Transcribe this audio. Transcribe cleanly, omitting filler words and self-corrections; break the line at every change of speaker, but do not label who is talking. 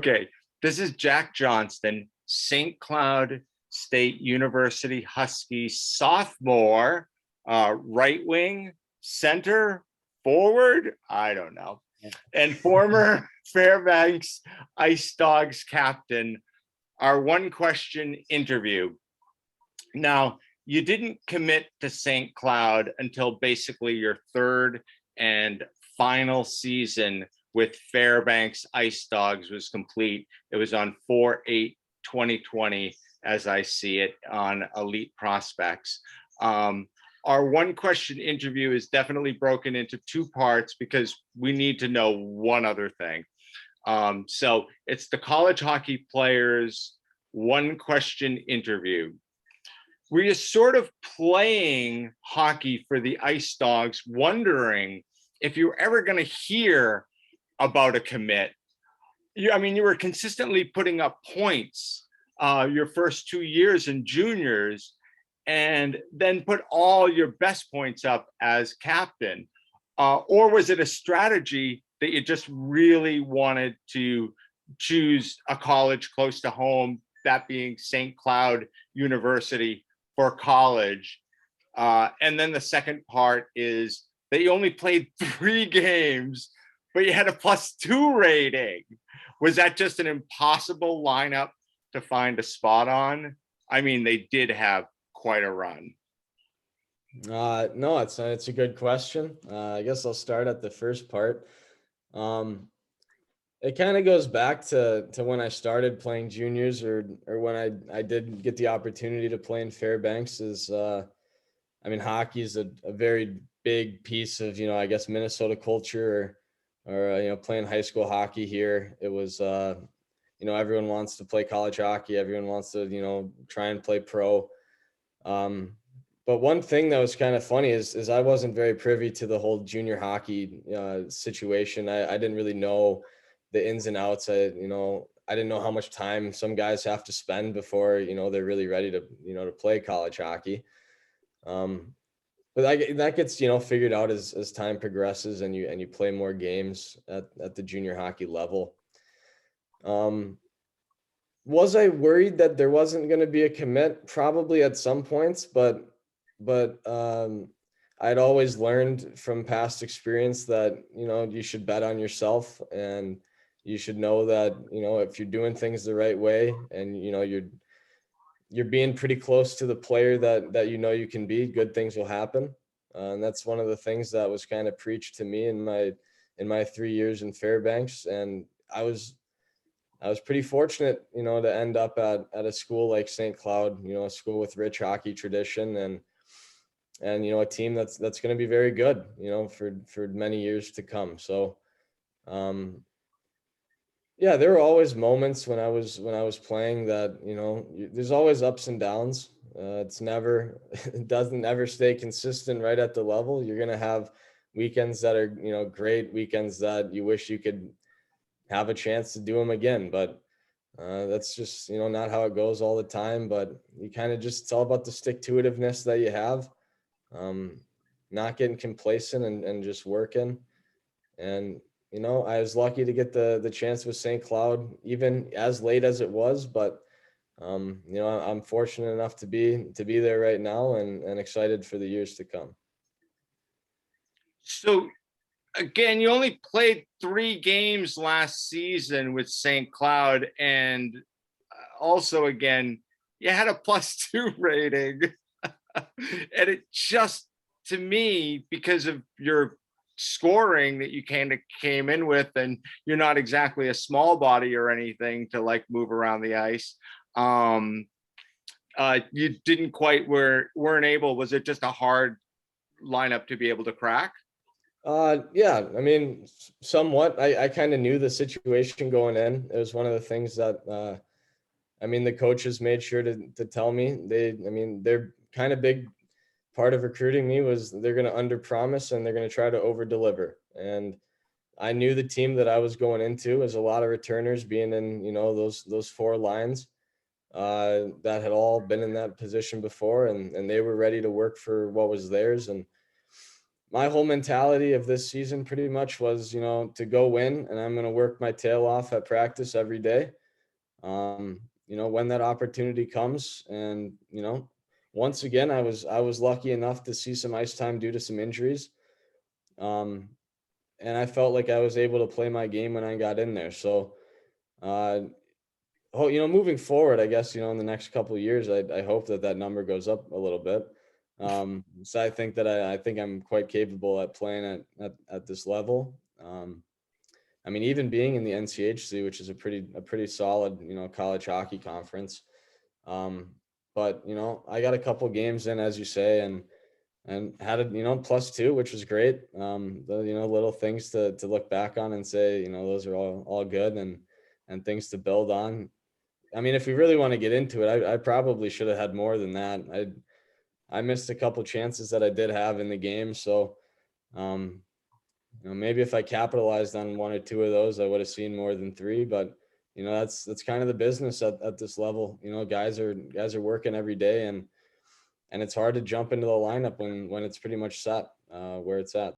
Okay, this is Jack Johnston, St. Cloud State University Husky sophomore, right wing, center, forward, I don't know, and former Fairbanks Ice Dogs captain. Our one question interview. Now, you didn't commit to St. Cloud until basically your third and final season with Fairbanks Ice Dogs was complete. It was on 4/8/2020, as I see it on Elite Prospects. Our one question interview is definitely broken into two parts because we need to know one other thing. So it's the college hockey players one question interview. Were you sort of playing hockey for the Ice Dogs, wondering if you were ever going to hear about a commit? I mean, you were consistently putting up points your first 2 years in juniors, and then put all your best points up as captain. Or was it a strategy that you just really wanted to choose a college close to home, that being St. Cloud University, for college? And then the second part is that you only played 3 games, but you had a +2 rating. Was that just an impossible lineup to find a spot on? I mean, they did have quite a run.
No, it's a good question. I guess I'll start at the first part. It kind of goes back to when I started playing juniors, or when I did get the opportunity to play in Fairbanks. I mean, hockey is a very big piece of, I guess, Minnesota culture, or playing high school hockey here. It was everyone wants to play college hockey. Everyone wants to try and play pro. But one thing that was kind of funny is I wasn't very privy to the whole junior hockey situation. I didn't really know the ins and outs. I didn't know how much time some guys have to spend before they're really ready to play college hockey. But that gets figured out as time progresses and you play more games at the junior hockey level. Was I worried that there wasn't going to be a commit? Probably at some points, but I'd always learned from past experience that you should bet on yourself, and you should know that if you're doing things the right way, and you're being pretty close to the player that you can be, good things will happen. And that's one of the things that was kind of preached to me in my 3 years in Fairbanks. And I was pretty fortunate, to end up at a school like St. Cloud, a school with rich hockey tradition, and a team that's going to be very good, for many years to come. So, yeah, there were always moments when I was playing that, there's always ups and downs. It doesn't ever stay consistent right at the level. You're going to have weekends that are, great, weekends that you wish you could have a chance to do them again. But that's just, not how it goes all the time. But you kind of just, it's all about the stick-to-itiveness that you have, not getting complacent and just working. And, I was lucky to get the chance with St. Cloud, even as late as it was. But, I'm fortunate enough to be there right now, and excited for the years to come.
So again, you only played 3 games last season with St. Cloud, and also again, you had a +2 rating. And it just, to me, because of your scoring that you kind of came in with, and you're not exactly a small body or anything to like move around the ice, you didn't quite weren't able. Was it just a hard lineup to be able to crack?
Yeah, I mean, somewhat. I kind of knew the situation going in. It was one of the things that, the coaches made sure to tell me. They're kind of big part of recruiting me was they're going to under promise and they're going to try to over deliver. And I knew the team that I was going into as a lot of returners being in, those 4 lines, that had all been in that position before, and they were ready to work for what was theirs. And my whole mentality of this season pretty much was, to go win, and I'm going to work my tail off at practice every day. When that opportunity comes, and, once again, I was lucky enough to see some ice time due to some injuries. Um, and I felt like I was able to play my game when I got in there. So, uh, moving forward, I guess, in the next couple of years, I hope that number goes up a little bit. So I think that I think I'm quite capable at playing at this level. I mean, even being in the NCHC, which is a pretty solid, college hockey conference. Um, but I got a couple games in, as you say, and had a +2, which was great. The little things to look back on and say, those are all good, and things to build on. I mean, if we really want to get into it, I probably should have had more than that. I missed a couple chances that I did have in the game, so maybe if I capitalized on one or two of those, I would have seen more than three. But that's kind of the business at this level. Guys are working every day, and it's hard to jump into the lineup when it's pretty much set where it's at.